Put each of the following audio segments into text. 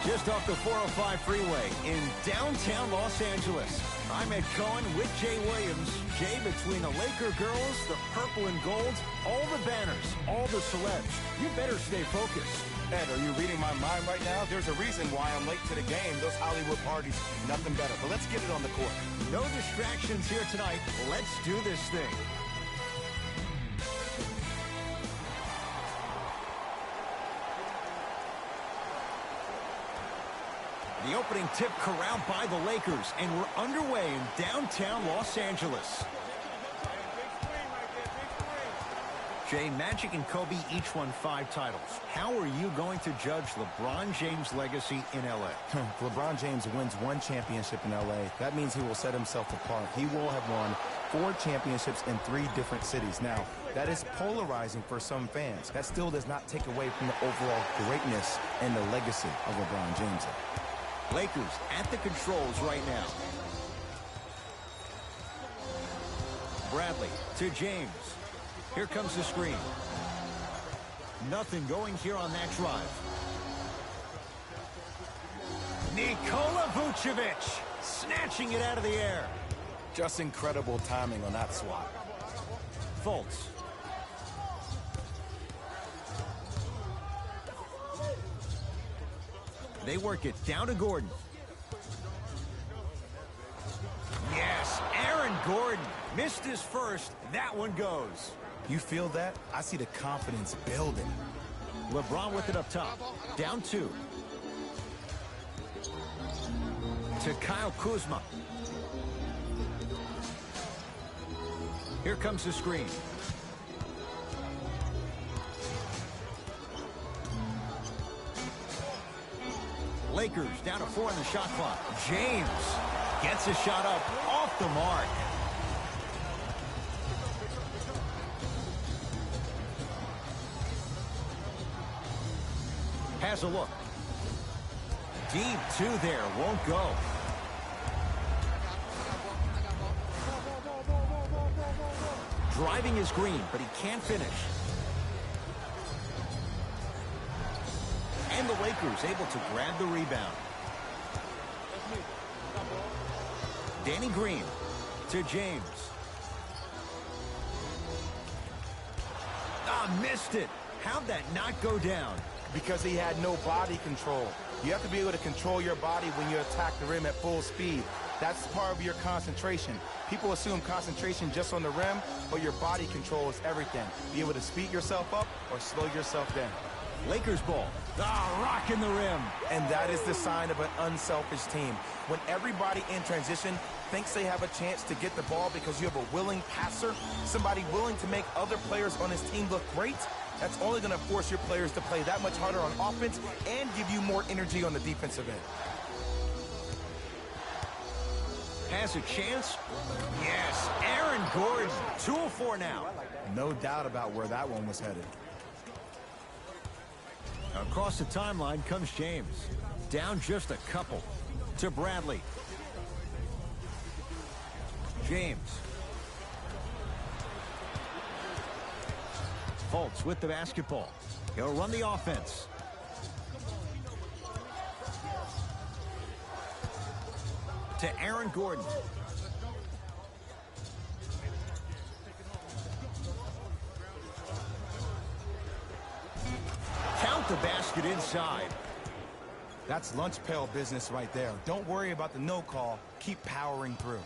Just off the 405 freeway in downtown Los Angeles. I'm Ed Cohen with Jay Williams. Jay, between the Laker girls, the purple and gold, all the banners, all the celebs, you better stay focused. Ed, are you reading my mind right now? There's a reason why I'm late to the game. Those Hollywood parties, nothing better. But let's get it on the court. No distractions here tonight. Let's do this thing. The opening tip corralled by the Lakers, and we're underway in downtown Los Angeles. Jay, Magic and Kobe each won 5 titles. How are you going to judge LeBron James' legacy in L.A.? LeBron James wins 1 championship in L.A. That means he will set himself apart. He will have won 4 championships in 3 different cities. Now, that is polarizing for some fans. That still does not take away from the overall greatness and the legacy of LeBron James. Lakers at the controls right now. Bradley to James. Here comes the screen. Nothing going here on that drive. Nikola Vucevic snatching it out of the air. Just incredible timing on that swat. Fultz. They work it down to Gordon. Yes, Aaron Gordon missed his first. That one goes. You feel that? I see the confidence building. LeBron with it up top. Down 2. To Kyle Kuzma. Here comes the screen. Lakers down to 4 in the shot clock. James gets a shot up off the mark. Has a look. Deep 2 there. Won't go. Driving his green, but he can't finish. And the Lakers able to grab the rebound. Danny Green to James. Missed it. How'd that not go down? Because he had no body control. You have to be able to control your body when you attack the rim at full speed. That's part of your concentration. People assume concentration just on the rim, but your body control is everything. Be able to speed yourself up or slow yourself down. Lakers ball. Rocking the rim. And that is the sign of an unselfish team. When everybody in transition thinks they have a chance to get the ball because you have a willing passer, somebody willing to make other players on his team look great, that's only going to force your players to play that much harder on offense and give you more energy on the defensive end. Has a chance? Yes, Aaron Gordon. 2 of 4 now. No doubt about where that one was headed. Across the timeline comes James. Down just a couple. To Bradley. James. Fultz with the basketball. He'll run the offense. To Aaron Gordon. Count the basket inside. That's lunch pail business right there. Don't worry about the no call. Keep powering through.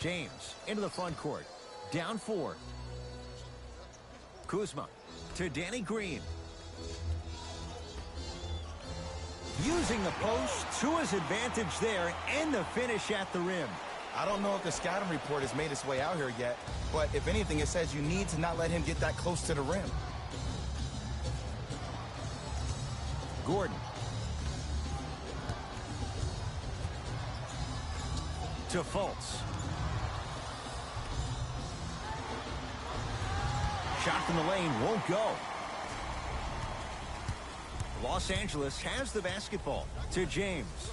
James into the front court. Down 4. Kuzma to Danny Green. Using the post to his advantage there and the finish at the rim. I don't know if the scouting report has made its way out here yet, but if anything, it says you need to not let him get that close to the rim. Gordon. To Fultz. Shot from the lane won't go. Los Angeles has the basketball to James.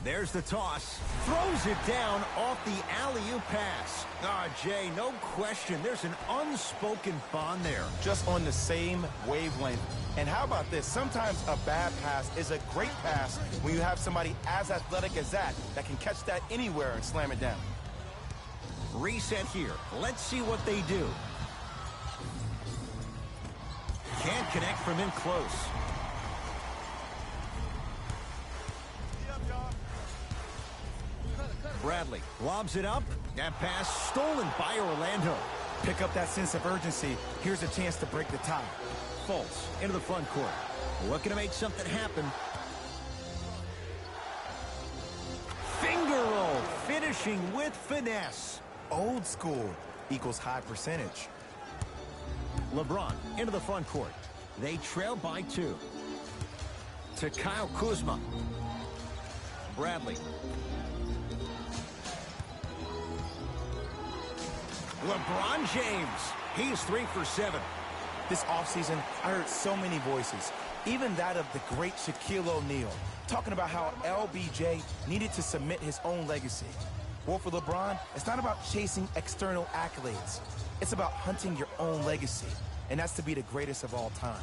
There's the toss. Throws it down off the alley-oop pass. Ah, Jay, no question. There's an unspoken bond there. Just on the same wavelength. And how about this? Sometimes a bad pass is a great pass when you have somebody as athletic as that can catch that anywhere and slam it down. Reset here. Let's see what they do. Can't connect from in close. Bradley lobs it up. That pass stolen by Orlando. Pick up that sense of urgency. Here's a chance to break the tie. Fultz into the front court. Looking to make something happen. Finger roll. Finishing with finesse. Old school equals high percentage. LeBron into the front court. They trail by 2. To Kyle Kuzma. Bradley. LeBron James. He's 3 for 7. This offseason, I heard so many voices, even that of the great Shaquille O'Neal, talking about how LBJ needed to submit his own legacy. Well, for LeBron, it's not about chasing external accolades. It's about hunting your own legacy, and that's to be the greatest of all time.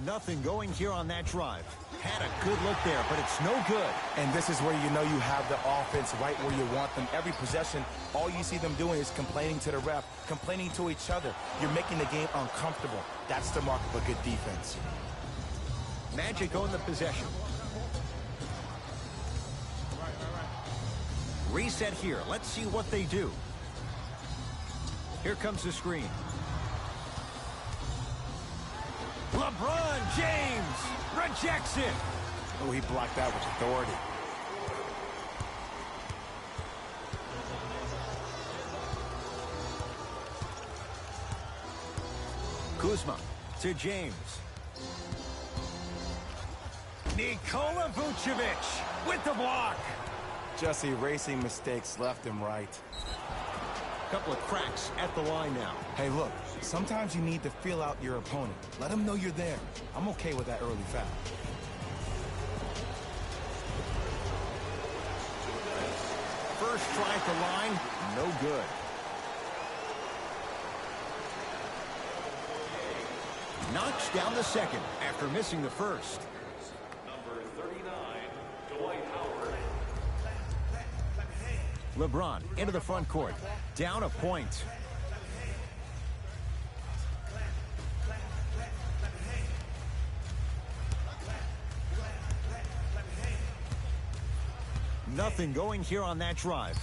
Nothing going here on that drive. Had a good look there, but it's no good. And this is where you know you have the offense right where you want them. Every possession, all you see them doing is complaining to the ref, complaining to each other. You're making the game uncomfortable. That's the mark of a good defense. Magic own the possession. Reset here. Let's see what they do. Here comes the screen. LeBron James rejects it. Oh, he blocked that with authority. Kuzma to James. Nikola Vucevic with the block. Just erasing mistakes left and right. Couple of cracks at the line now. Hey, look, sometimes you need to feel out your opponent. Let them know you're there. I'm okay with that early foul. First try at the line, no good. Knocks down the second after missing the first. Number 39, Dwight Howard. LeBron into the front court. Down a point. Nothing going here on that drive.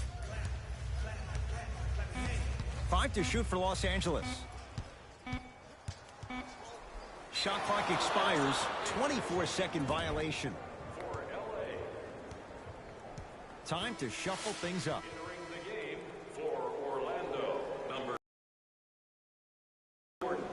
5 to shoot for Los Angeles. Shot clock expires. 24-second violation. For LA. Time to shuffle things up. Entering the game for Orlando, number Jordan.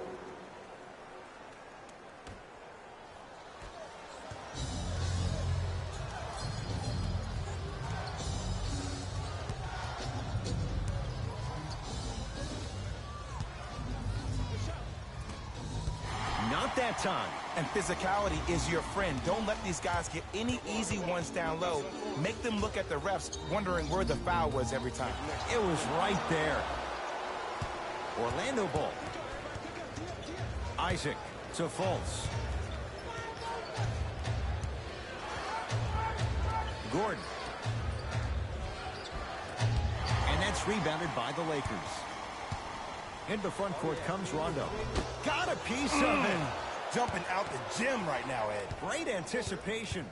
Not that time. And physicality is your friend. Don't let these guys get any easy ones down low. Make them look at the refs, wondering where the foul was every time. It was right there. Orlando ball. Isaac to Fultz. Gordon. And that's rebounded by the Lakers. Into the front court comes Rondo. Got a piece of it. Jumping out the gym right now, Ed. Great anticipation.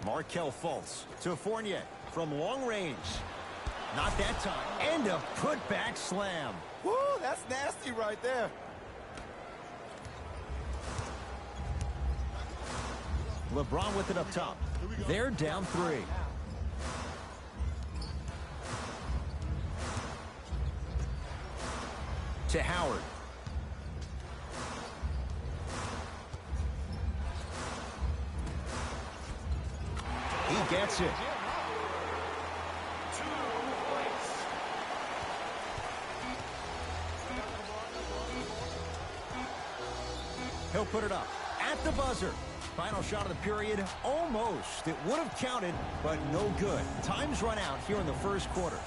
Markelle Fultz to Fournier from long range. Not that time. And a putback slam. Woo, that's nasty right there. LeBron with it up top. They're down 3. To Howard. He gets it. He'll put it up at the buzzer. Final shot of the period, almost. It would have counted, but no good. Time's run out here in the first quarter.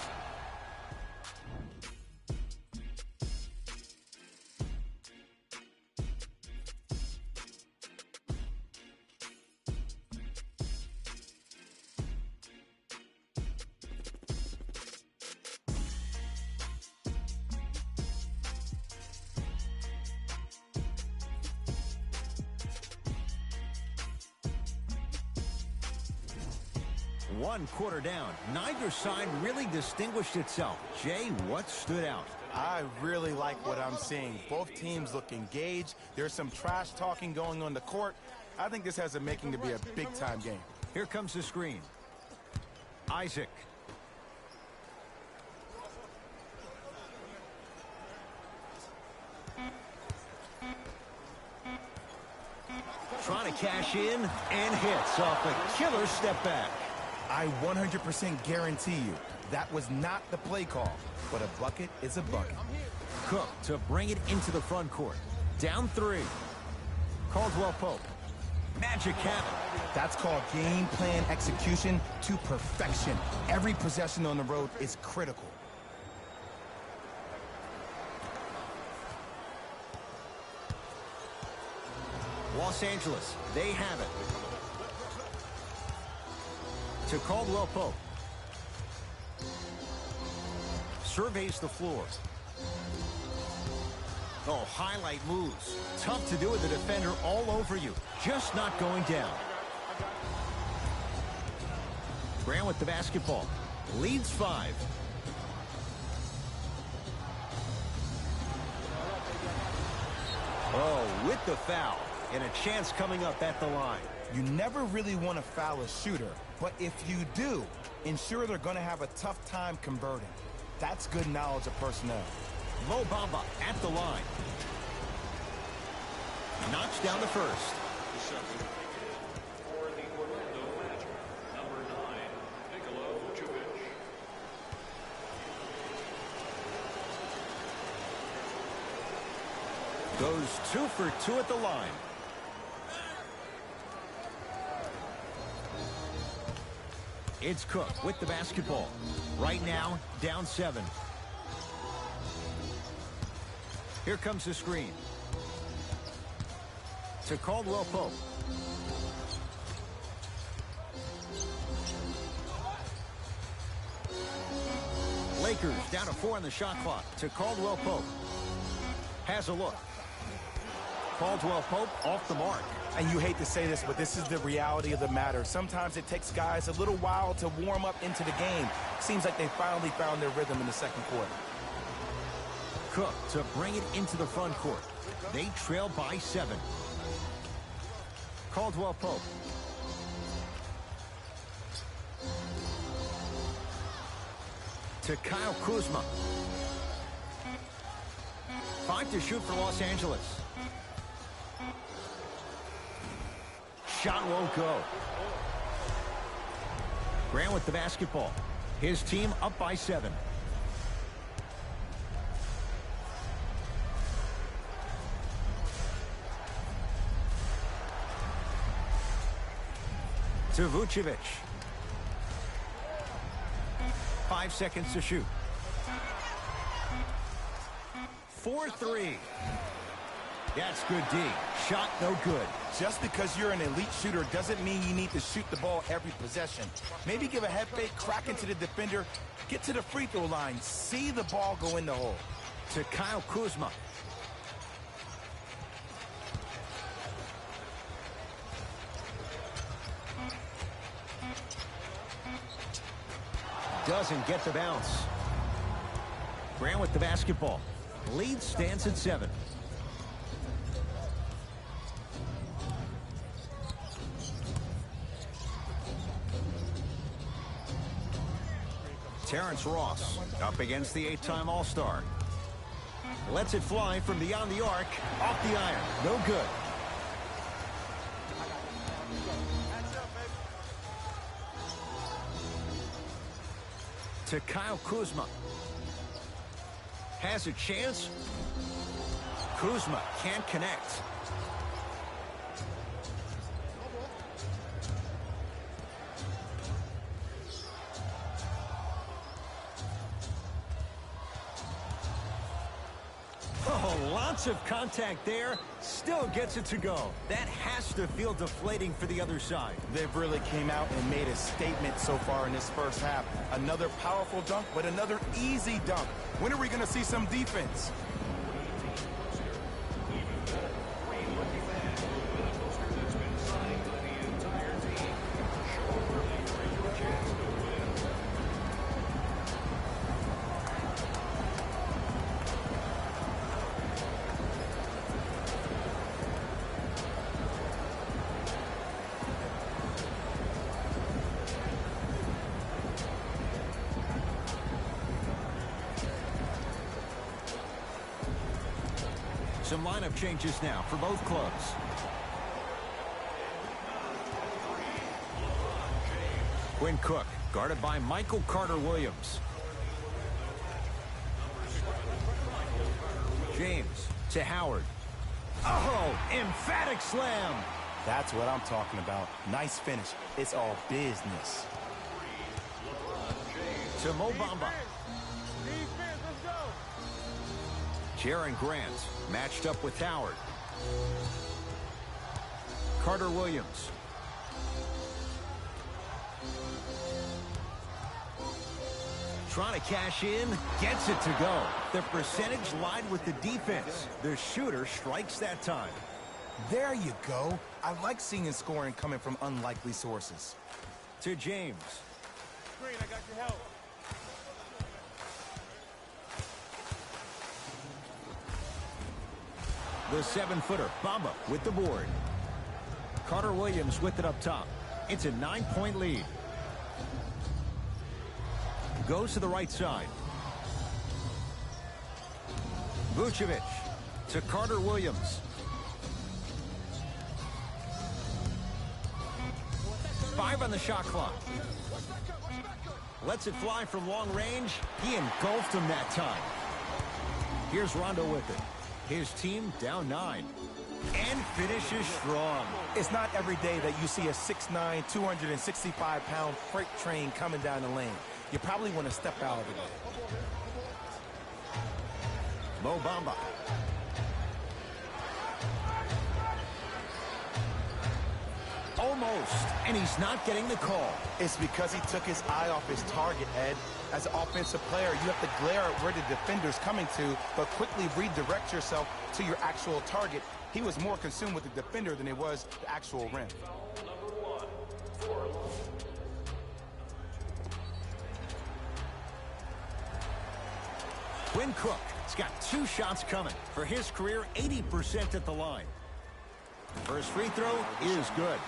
One quarter down. Neither side really distinguished itself. Jay, what stood out? I really like what I'm seeing. Both teams look engaged. There's some trash talking going on the court. I think this has a making to be a big-time game. Here comes the screen. Isaac. Trying to cash in and hits off a killer step back. I 100% guarantee you that was not the play call, but a bucket is a bucket. Cook to bring it into the front court. Down 3. Caldwell Pope. Magic have it. That's called game plan execution to perfection. Every possession on the road is critical. Los Angeles, they have it. To Caldwell Pope. Surveys the floor. Oh, highlight moves. Tough to do with the defender all over you. Just not going down. Grant with the basketball. Leads 5. Oh, with the foul. And a chance coming up at the line. You never really want to foul a shooter, but if you do, ensure they're going to have a tough time converting. That's good knowledge of personnel. Mo Bamba at the line. Knocks down the first. For the Orlando Magic, number 9, Vucevic. Goes 2 for 2 at the line. It's Cook with the basketball. Right now, down 7. Here comes the screen. To Caldwell Pope. Lakers down to 4 on the shot clock. To Caldwell Pope. Has a look. Caldwell Pope off the mark. And you hate to say this, but this is the reality of the matter. Sometimes it takes guys a little while to warm up into the game. Seems like they finally found their rhythm in the second quarter. Cook to bring it into the front court. They trail by 7. Caldwell Pope. To Kyle Kuzma. 5 to shoot for Los Angeles. Shot won't go. Grant with the basketball. His team up by 7. To Vucevic. 5 seconds to shoot. 4-3. That's good D. Shot no good. Just because you're an elite shooter doesn't mean you need to shoot the ball every possession. Maybe give a head fake, crack into the defender, get to the free throw line, see the ball go in the hole. To Kyle Kuzma. Doesn't get the bounce. Grant with the basketball. Lead stands at 7. Terrence Ross up against the 8-time All-Star. Lets it fly from beyond the arc. Off the iron. No good. To Kyle Kuzma. Has a chance. Kuzma can't connect. Lots of contact there. Still gets it to go. That has to feel deflating for the other side. They've really came out and made a statement so far in this first half. Another powerful dunk, but another easy dunk. When are we going to see some defense? Some lineup changes now for both clubs. Quinn Cook, guarded by Michael Carter-Williams. James to Howard. Oh, emphatic slam. That's what I'm talking about. Nice finish. It's all business. To Mo Bamba. Jaron Grant matched up with Howard. Carter-Williams. Trying to cash in, gets it to go. The percentage lied with the defense. The shooter strikes that time. There you go. I like seeing scoring coming from unlikely sources. To James. Green, I got your help. The 7-footer, Bamba, with the board. Carter-Williams with it up top. It's a 9-point lead. Goes to the right side. Vucevic to Carter-Williams. Five on the shot clock. Lets it fly from long range. He engulfed him that time. Here's Rondo with it. His team down 9. And finishes strong. It's not every day that you see a 6'9", 265-pound freight train coming down the lane. You probably want to step out of it. Mo Bamba. Almost. And he's not getting the call. It's because he took his eye off his target, Ed. As an offensive player, you have to glare at where the defender's coming to, but quickly redirect yourself to your actual target. He was more consumed with the defender than it was the actual rim. Quinn Cook has got 2 shots coming. For his career, 80% at the line. First free throw is good.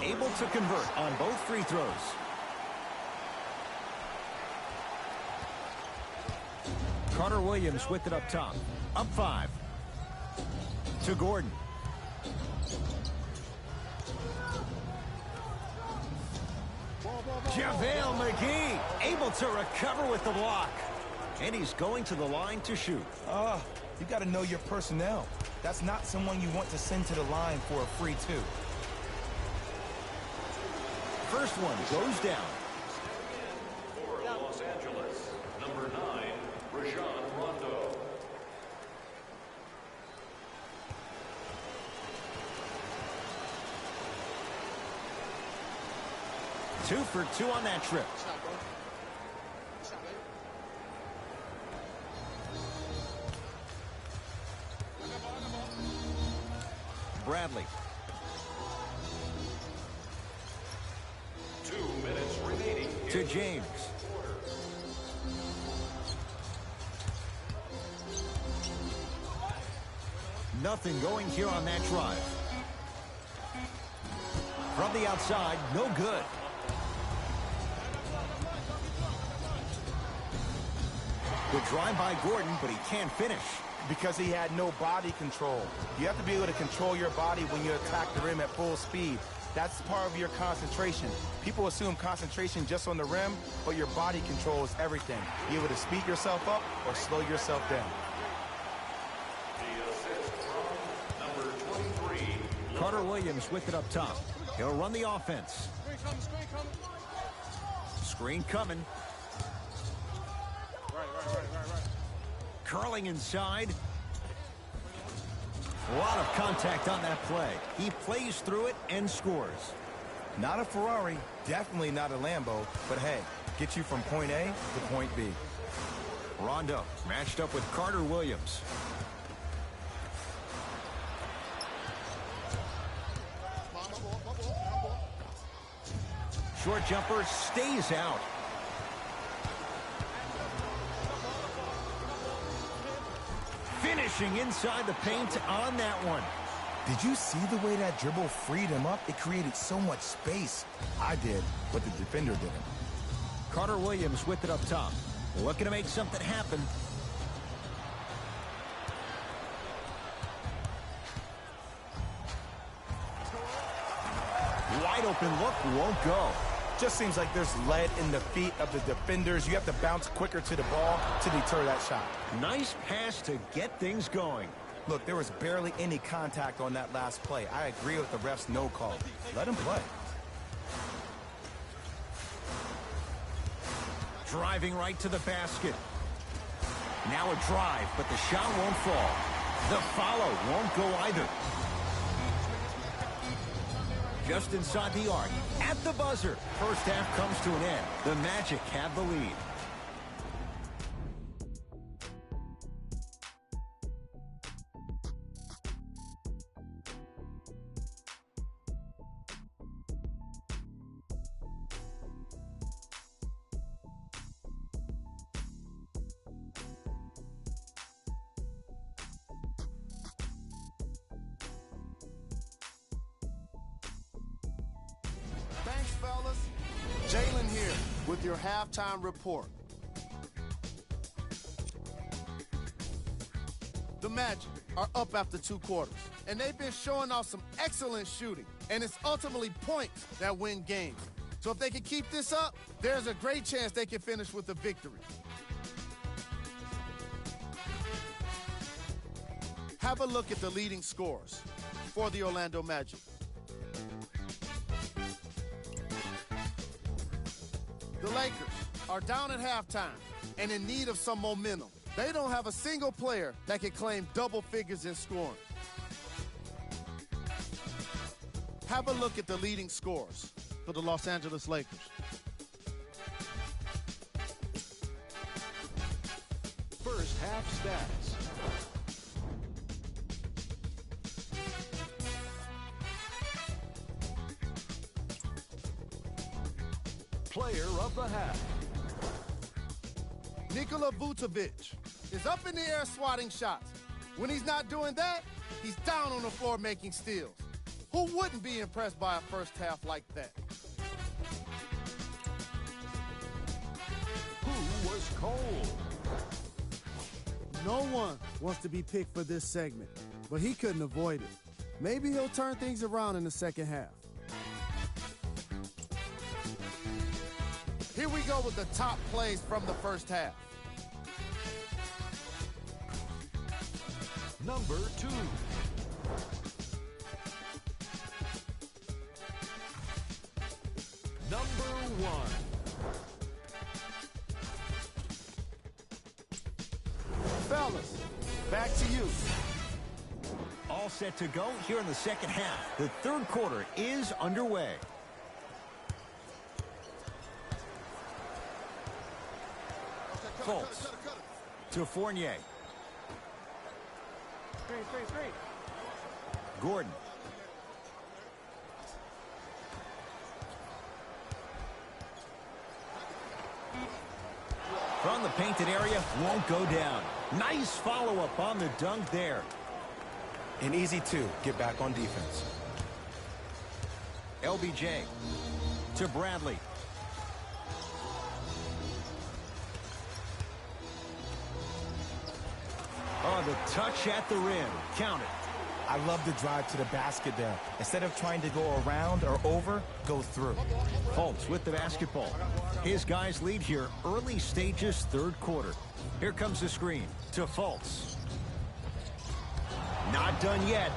Able to convert on both free throws. Carter-Williams with it up top. Up 5. To Gordon. JaVale McGee able to recover with the block. And he's going to the line to shoot. You got to know your personnel. That's not someone you want to send to the line for a free 2. First one goes down. For Los Angeles, number 9, Rajon Rondo. Two for 2 on that trip. Bradley. 2 minutes remaining. To James. Nothing going here on that drive. From the outside, no good. Good drive by Gordon, but he can't finish. Because he had no body control. You have to be able to control your body when you attack the rim at full speed. That's part of your concentration. People assume concentration just on the rim, but your body controls everything. Be able to speed yourself up or slow yourself down. The assist from number 23. Carter-Williams with it up top. He'll run the offense. Screen coming. Curling inside. A lot of contact on that play. He plays through it and scores. Not a Ferrari, definitely not a Lambo, but hey, get you from point A to point B. Rondo matched up with Carter Williams. Short jumper stays out. Finishing inside the paint on that one. Did you see the way that dribble freed him up? It created so much space. I did, but the defender didn't. Carter Williams with it up top. Looking to make something happen. Wide open look, won't go. Just seems like there's lead in the feet of the defenders. You have to bounce quicker to the ball to deter that shot. Nice pass to get things going. Look, there was barely any contact on that last play. I agree with the ref's no call. Let him play. Driving right to the basket. Now a drive, but the shot won't fall. The follow won't go either. Just inside the arc, at the buzzer. First half comes to an end. The Magic have the lead. Thanks, fellas. Jalen here with your halftime report. The Magic are up after 2 quarters, and they've been showing off some excellent shooting, and it's ultimately points that win games. So if they can keep this up, there's a great chance they can finish with a victory. Have a look at the leading scorers for the Orlando Magic. The Lakers are down at halftime and in need of some momentum. They don't have a single player that can claim double figures in scoring. Have a look at the leading scorers for the Los Angeles Lakers. First half stats. Player of the half. Nikola Vucevic is up in the air swatting shots. When he's not doing that, he's down on the floor making steals. Who wouldn't be impressed by a first half like that? Who was cold? No one wants to be picked for this segment, but he couldn't avoid it. Maybe he'll turn things around in the second half. Here we go with the top plays from the first half. Number 2. Number 1. Fellas, back to you. All set to go here in the second half. The third quarter is underway. Fultz to Fournier. Screen. Gordon. From the painted area, won't go down. Nice follow-up on the dunk there. And easy to get back on defense. LBJ to Bradley. Oh, the touch at the rim. Count it. I love the drive to the basket there. Instead of trying to go around or over, go through. Fultz with the basketball. His guys lead here early stages, third quarter. Here comes the screen to Fultz. Not done yet.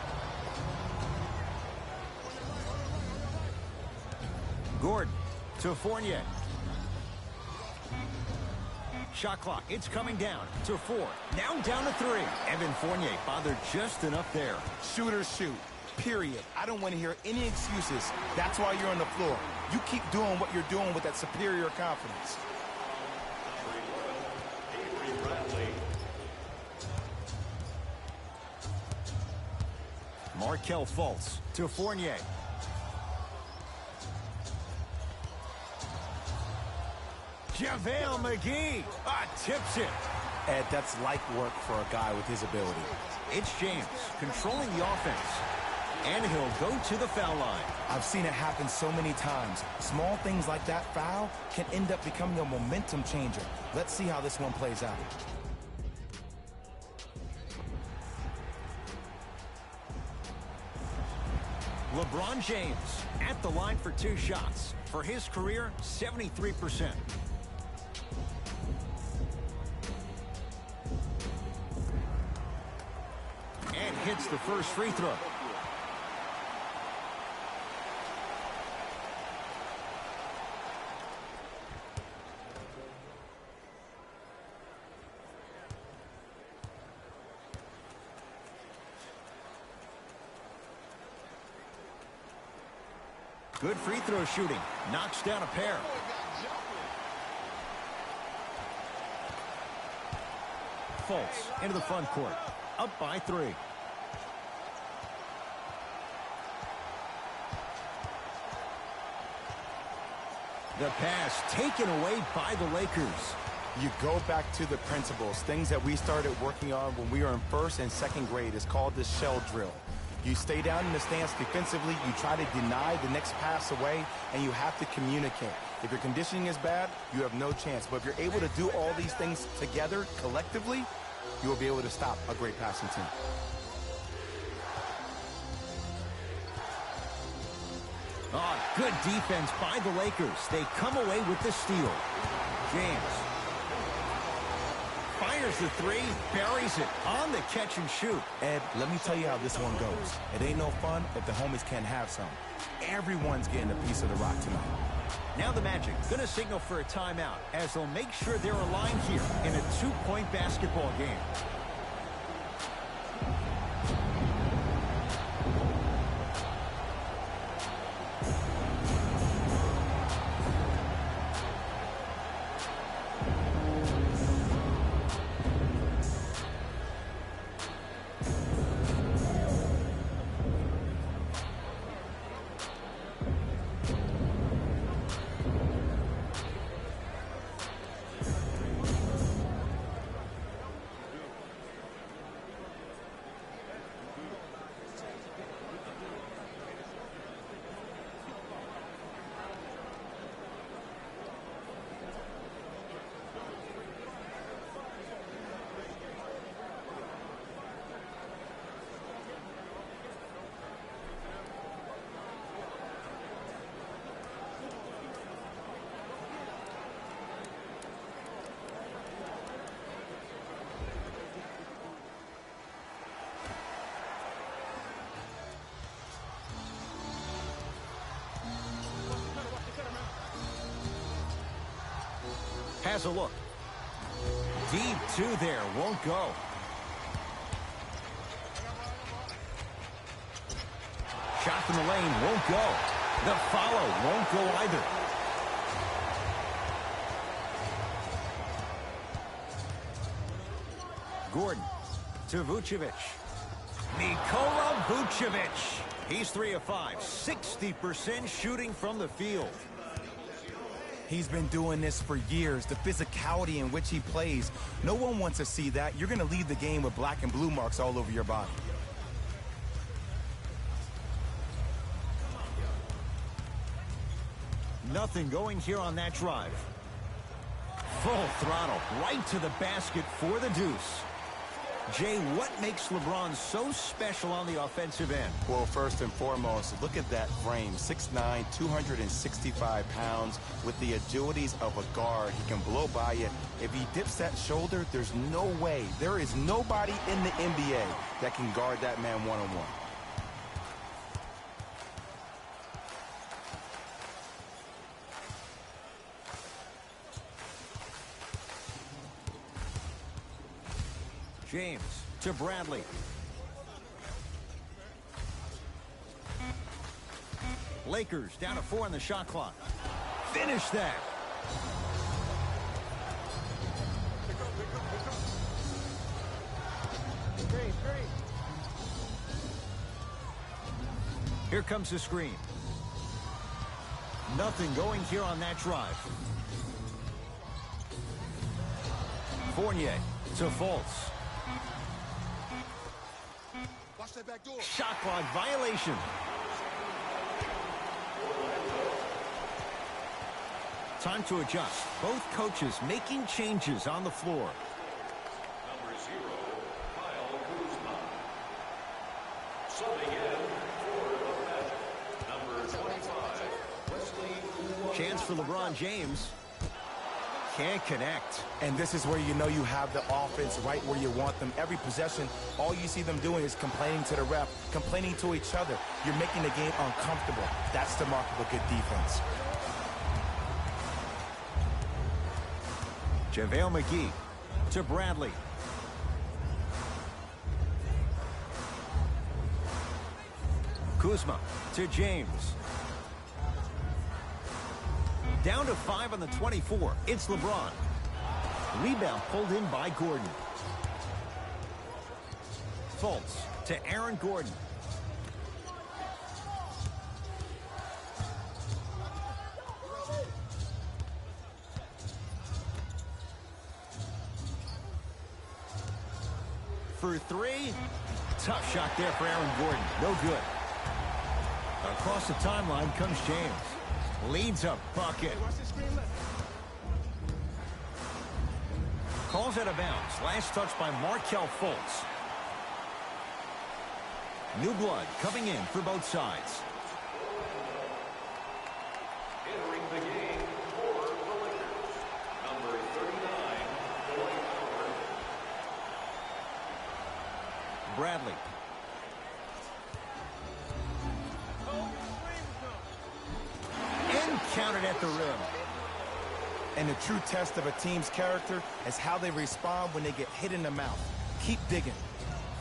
Gordon to Fournier. Shot clock, it's coming down to 4. Now down to 3. Evan Fournier bothered just enough there. Shooters shoot, period. I don't want to hear any excuses. That's why you're on the floor. You keep doing what you're doing with that superior confidence. Markelle Fultz to Fournier. JaVale McGee tips it. Ed, that's light work for a guy with his ability. It's James controlling the offense. And he'll go to the foul line. I've seen it happen so many times. Small things like that foul can end up becoming a momentum changer. Let's see how this one plays out. LeBron James at the line for 2 shots. For his career, 73%. And hits the first free throw. Good free throw shooting. Knocks down a pair. Fultz into the front court. Up by 3. The pass taken away by the Lakers. You go back to the principles, things that we started working on when we were in 1st and 2nd grade. Is called the shell drill. You stay down in the stance defensively, you try to deny the next pass away, and you have to communicate. If your conditioning is bad, you have no chance. But if you're able to do all these things together, collectively, you will be able to stop a great passing team. Oh, good defense by the Lakers. They come away with the steal. James fires the 3, buries it on the catch and shoot. Ed, let me tell you how this one goes. It ain't no fun if the homies can't have some. Everyone's getting a piece of the rock tonight. Now the Magic going to signal for a timeout as they'll make sure they're aligned here in a 2-point basketball game. Has a look. Deep 2 there. Won't go. Shot from the lane. Won't go. The follow won't go either. Gordon to Vucevic. Nikola Vucevic. He's 3 of 5. 60% shooting from the field. He's been doing this for years. The physicality in which he plays. No one wants to see that. You're going to leave the game with black and blue marks all over your body. Nothing going here on that drive. Full throttle right to the basket for the deuce. Jay, what makes LeBron so special on the offensive end? Well, first and foremost, look at that frame. 6'9", 265 pounds with the agilities of a guard. He can blow by it. If he dips that shoulder, there's no way. There is nobody in the NBA that can guard that man one-on-one. James to Bradley. Lakers down to 4 on the shot clock. Finish that. Here comes the screen. Nothing going here on that drive. Fournier to Fultz. Watch that back door. Shot clock violation. Time to adjust. Both coaches making changes on the floor. Number 0, Kyle Kuzma. Subbing in for the Magic. Number 25, Wesley. Chance for LeBron James. Can't connect. And this is where you know you have the offense right where you want them. Every possession, all you see them doing is complaining to the ref, complaining to each other. You're making the game uncomfortable. That's the mark of a good defense. JaVale McGee to Bradley. Kuzma to James. Down to 5 on the 24. It's LeBron. Rebound pulled in by Gordon. Fultz to Aaron Gordon. For 3. Tough shot there for Aaron Gordon. No good. Across the timeline comes James. Leads a bucket. Calls out of bounds. Last touch by Markelle Fultz. New blood coming in for both sides. Entering the game for the Lakers. Number 39, Dwight Howard. Bradley. And counted at the rim. And the true test of a team's character is how they respond when they get hit in the mouth. Keep digging.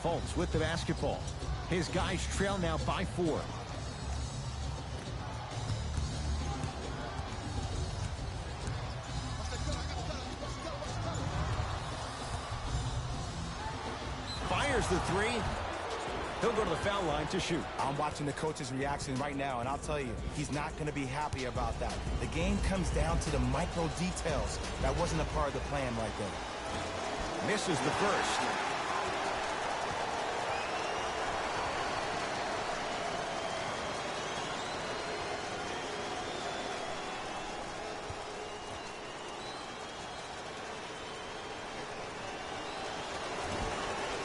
Fultz with the basketball. His guys trail now by 4. Fires the 3. He'll go to the foul line to shoot. I'm watching the coach's reaction right now, and I'll tell you, he's not going to be happy about that. The game comes down to the micro details. That wasn't a part of the plan right there. Misses the first.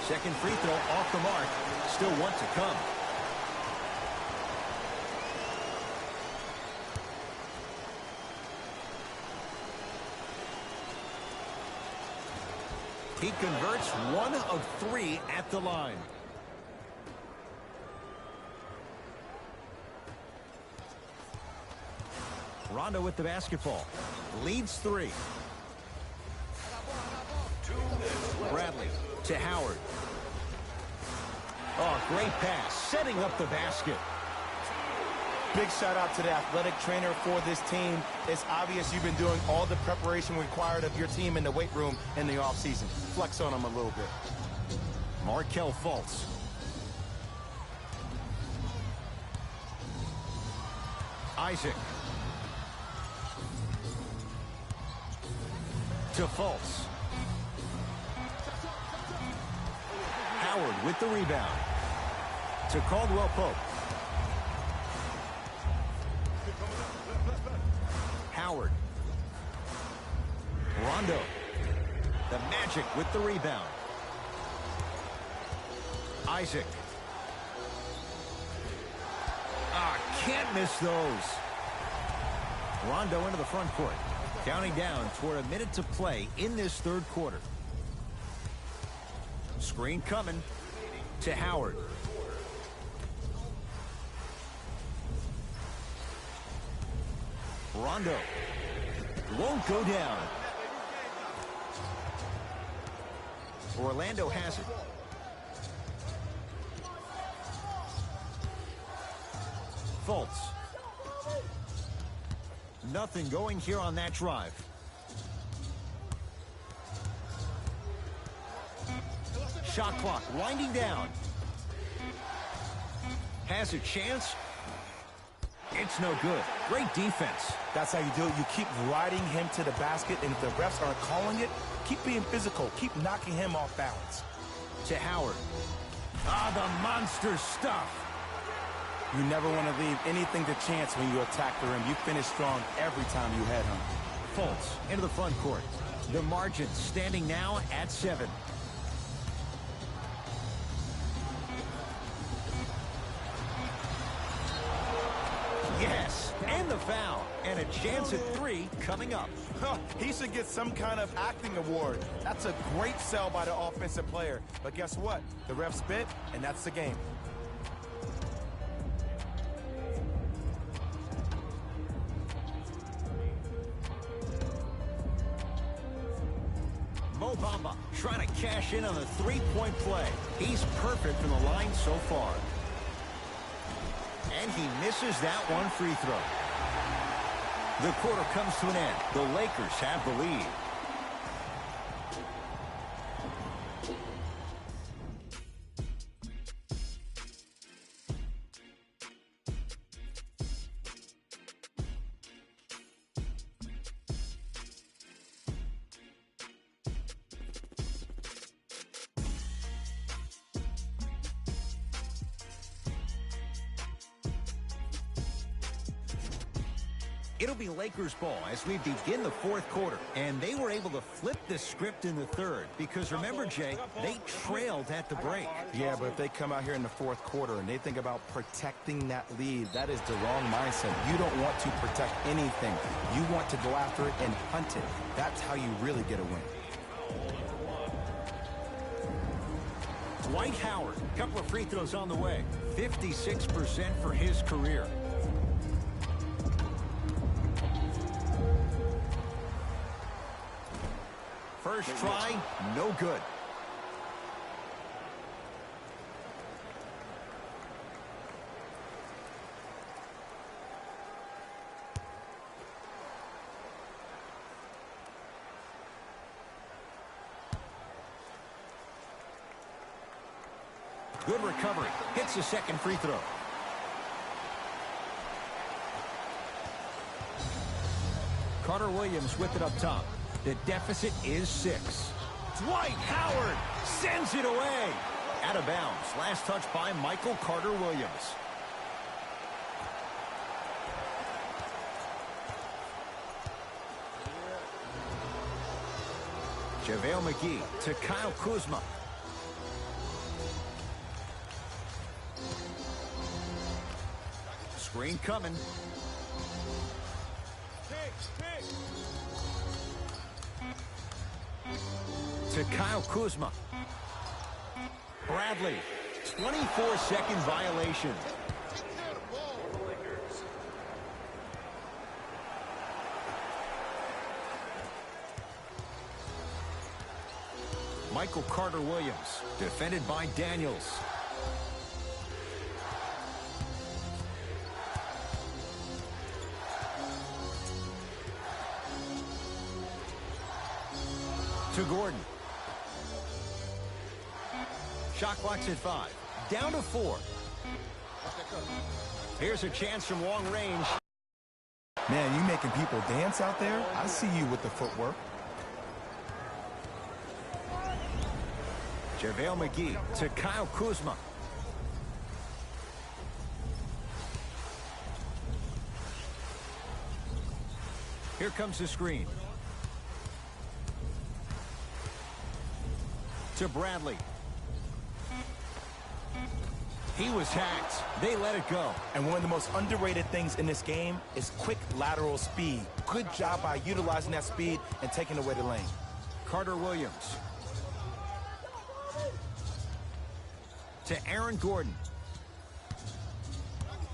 Second free throw off the mark. Still one to come. He converts 1 of 3 at the line. Rondo with the basketball. Leads 3. Bradley to Howard. Oh, great pass. Setting up the basket. Big shout out to the athletic trainer for this team. It's obvious you've been doing all the preparation required of your team in the weight room in the offseason. Flex on them a little bit. Markelle Fultz. Isaac. To Fultz. Howard with the rebound. To Caldwell Pope. Howard. Rondo. The Magic with the rebound. Isaac. Can't miss those. Rondo into the front court. Counting down toward a minute to play in this third quarter. Screen coming to Howard. Rondo won't go down. Orlando has it. Fultz. Nothing going here on that drive. Shot clock winding down. Has a chance. It's no good. Great defense. That's how you do it. You keep riding him to the basket, and if the refs aren't calling it, keep being physical. Keep knocking him off balance. To Howard. Ah, the monster stuff. You never want to leave anything to chance when you attack the rim. You finish strong every time you head home. Fultz into the front court. The margin standing now at 7. Yes, and the foul. And a chance at 3 coming up. He should get some kind of acting award. That's a great sell by the offensive player. But guess what? The ref spit, and that's the game. Mo Bamba trying to cash in on the three-point play. He's perfect from the line so far. And he misses that one free throw. The quarter comes to an end. The Lakers have the lead. It'll be Lakers ball as we begin the fourth quarter. And they were able to flip the script in the third because, remember, Jay, they trailed at the break. Yeah, but if they come out here in the fourth quarter and they think about protecting that lead, that is the wrong mindset. You don't want to protect anything. You want to go after it and hunt it. That's how you really get a win. Dwight Howard, couple of free throws on the way. 56% for his career. First try, no good. Good recovery. Hits the second free throw. Carter Williams with it up top. The deficit is 6. Dwight Howard sends it away. Out of bounds. Last touch by Michael Carter Williams. JaVale McGee to Kyle Kuzma. Screen coming. To Kyle Kuzma. Bradley. 24-second violation. Michael Carter Williams. Defended by Daniels. To Gordon. Shot clock's at 5. Down to 4. Here's a chance from long range. Man, you making people dance out there? I see you with the footwork. JaVale McGee to Kyle Kuzma. Here comes the screen. To Bradley. He was hacked. They let it go. And one of the most underrated things in this game is quick lateral speed. Good job by utilizing that speed and taking away the lane. Carter Williams. To Aaron Gordon.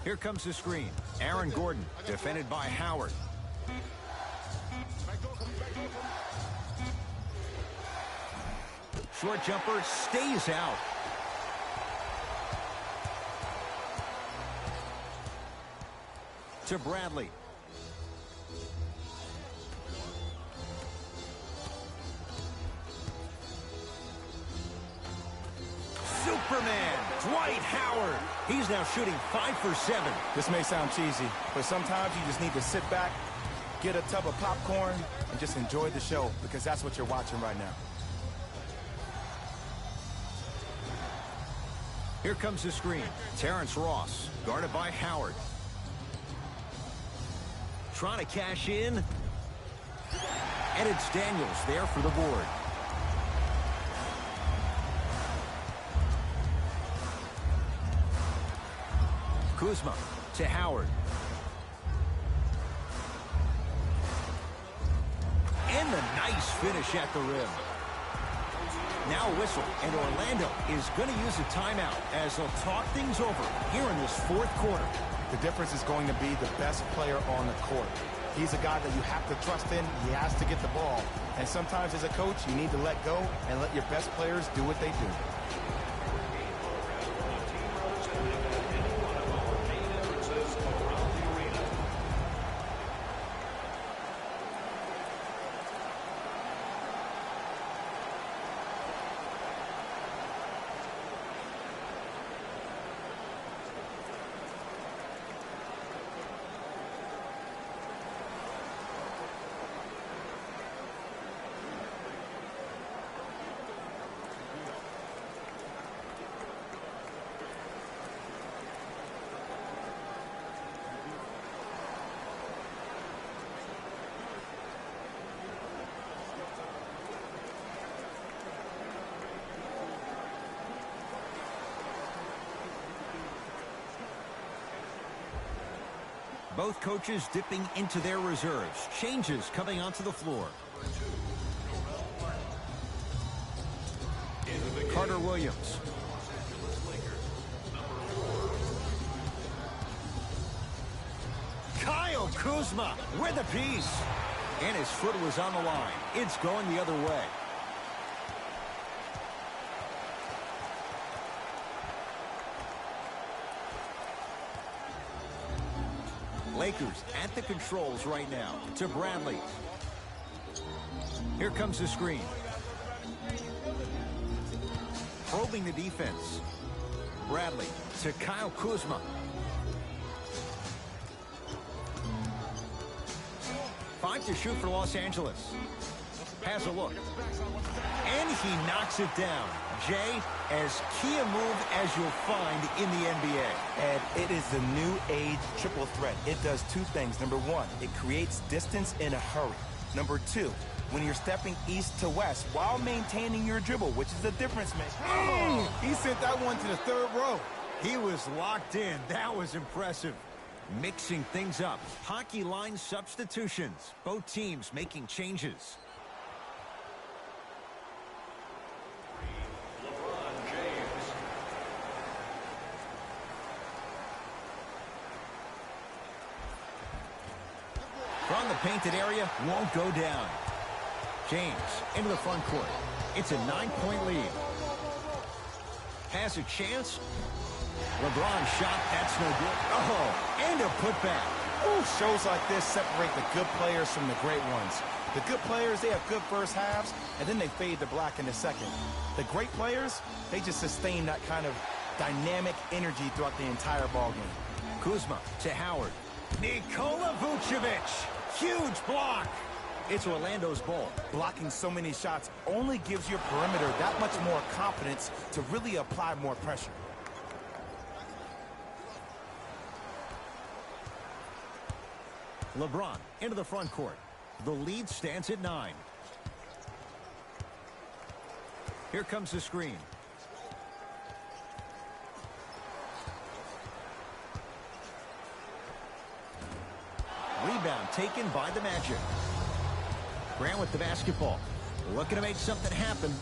Here comes the screen. Aaron Gordon, defended by Howard. Short jumper stays out. To Bradley. Superman, Dwight Howard. He's now shooting 5 for 7. This may sound cheesy, but sometimes you just need to sit back, get a tub of popcorn, and just enjoy the show, because that's what you're watching right now. Here comes the screen. Terrence Ross, guarded by Howard. Trying to cash in. And it's Daniels there for the board. Kuzma to Howard. And the nice finish at the rim. Now a whistle, and Orlando is going to use a timeout as they'll talk things over here in this fourth quarter. The difference is going to be the best player on the court. He's a guy that you have to trust in. He has to get the ball. And sometimes as a coach, you need to let go and let your best players do what they do. Both coaches dipping into their reserves. Changes coming onto the floor. Carter Williams. Kyle Kuzma with a piece. And his foot was on the line. It's going the other way. Lakers at the controls right now to Bradley. Here comes the screen. Probing the defense. Bradley to Kyle Kuzma. 5 to shoot for Los Angeles. Has a look. And he knocks it down. Jay, as key a move as you'll find in the NBA. And it is the new age triple threat. It does two things. Number one, it creates distance in a hurry. Number two, when you're stepping east to west while maintaining your dribble, which is the difference maker. He sent that one to the third row. He was locked in. That was impressive. Mixing things up. Hockey line substitutions. Both teams making changes. From the painted area, won't go down. James into the front court. It's a 9-point lead. Has a chance. LeBron shot, that's no good. Oh, and a putback. Ooh, shows like this separate the good players from the great ones. The good players, they have good first halves, and then they fade to black in the second. The great players, they just sustain that kind of dynamic energy throughout the entire ballgame. Kuzma to Howard. Nikola Vucevic. Huge block. It's Orlando's ball. Blocking so many shots only gives your perimeter that much more confidence to really apply more pressure. LeBron into the front court. The lead stands at 9. Here comes the screen. Rebound taken by the Magic. Grant with the basketball. Looking to make something happen.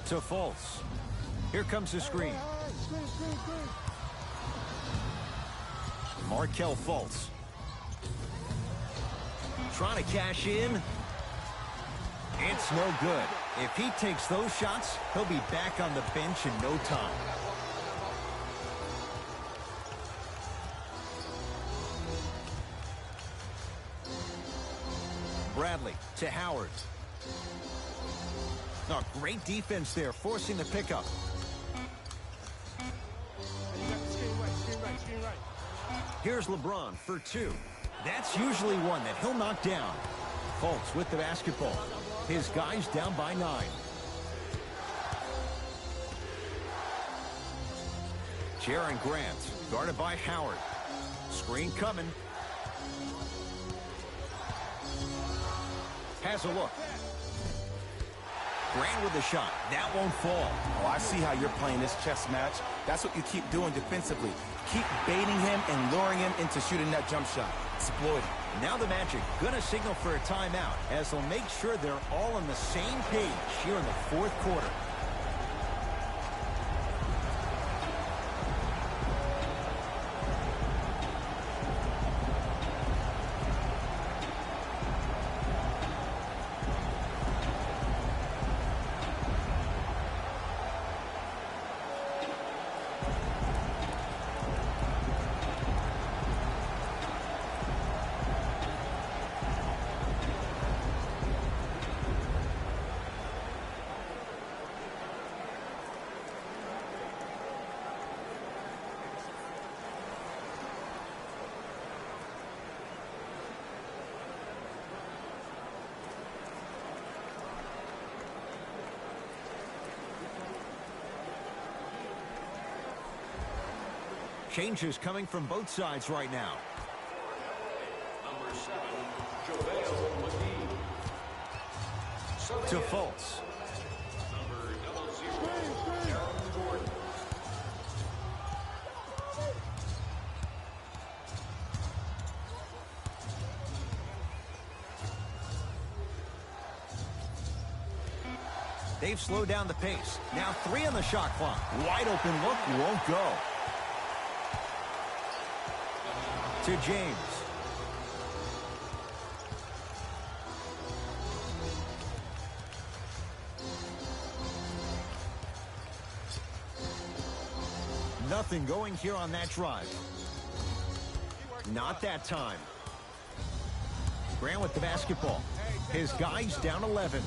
To Fultz. Here comes the screen. Markelle Fultz. Trying to cash in. It's no good. If he takes those shots, he'll be back on the bench in no time. Bradley to Howard. Oh, great defense there, forcing the pickup. Here's LeBron for two. That's usually one that he'll knock down. Fultz with the basketball. His guys down by 9. Jaren Grant, guarded by Howard. Screen coming. Has a look. Grant with the shot. That won't fall. Oh, I see how you're playing this chess match. That's what you keep doing defensively. Keep baiting him and luring him into shooting that jump shot. Exploit it. Now the Magic gonna signal for a timeout as they'll make sure they're all on the same page here in the fourth quarter. Changes coming from both sides right now. Number 7, JaVale McGee. To Fultz. Number 00, Aaron Gordon. They've slowed down the pace. Now 3 on the shot clock. Wide open look, won't go. To James. Nothing going here on that drive. Not that time. Grant with the basketball. His guys down 11.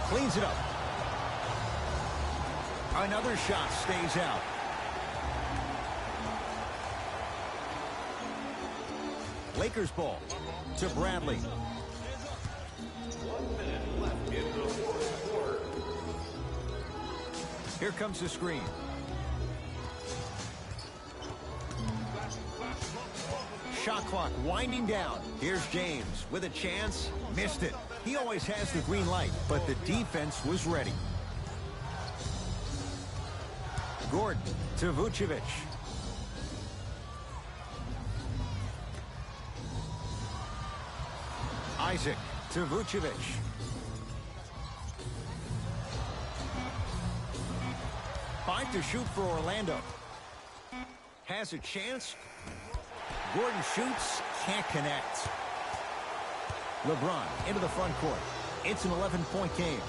Cleans it up. Another shot stays out. Lakers ball to Bradley. 1 minute left in the fourth quarter. Here comes the screen. Shot clock winding down. Here's James with a chance. Missed it. He always has the green light, but the defense was ready. Gordon to Vucevic. Isaac to Vucevic. Five to shoot for Orlando. Has a chance. Gordon shoots, can't connect. LeBron into the front court. It's an 11-point game.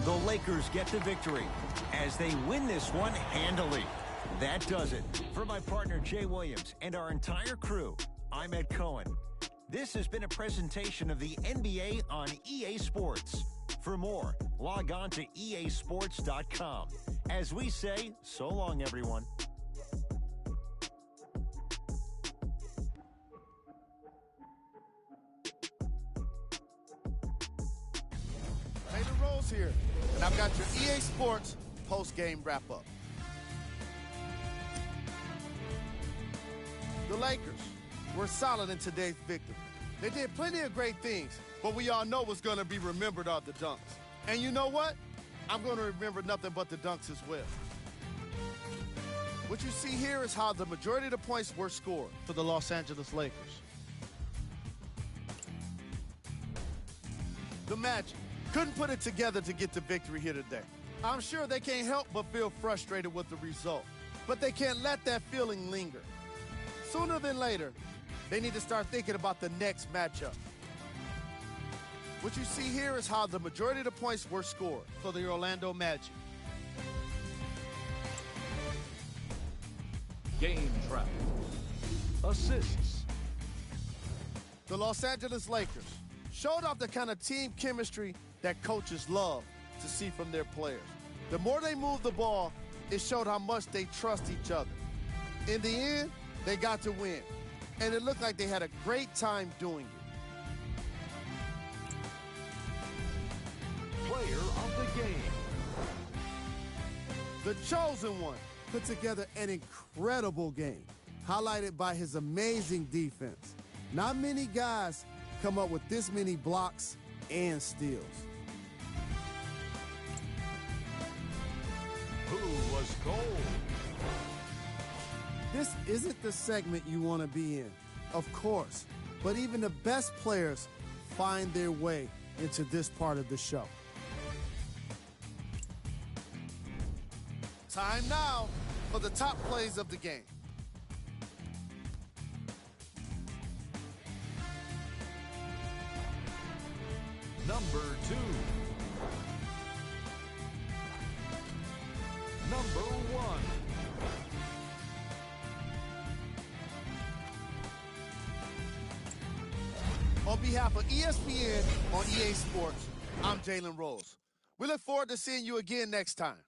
The Lakers get the victory as they win this one handily. That does it. For my partner Jay Williams and our entire crew, I'm Ed Cohen. This has been a presentation of the NBA on EA Sports. For more, log on to easports.com. As we say, so long, everyone. Taylor Rose here, and I've got your EA Sports post-game wrap-up. The Lakers were solid in today's victory. They did plenty of great things, but we all know what's going to be remembered are the dunks. And you know what? I'm going to remember nothing but the dunks as well. What you see here is how the majority of the points were scored for the Los Angeles Lakers. The Magic couldn't put it together to get the victory here today. I'm sure they can't help but feel frustrated with the result, but they can't let that feeling linger. Sooner than later, they need to start thinking about the next matchup. What you see here is how the majority of the points were scored for the Orlando Magic. Game track. Assists. The Los Angeles Lakers showed off the kind of team chemistry that coaches love to see from their players. The more they moved the ball, it showed how much they trust each other. In the end, they got to win, and it looked like they had a great time doing it. Player of the game. The chosen one put together an incredible game, highlighted by his amazing defense. Not many guys come up with this many blocks and steals. Who was gold? This isn't the segment you want to be in, of course, but even the best players find their way into this part of the show. Time now for the top plays of the game. Number 2. Number 1. On behalf of ESPN on EA Sports, I'm Jalen Rose. We look forward to seeing you again next time.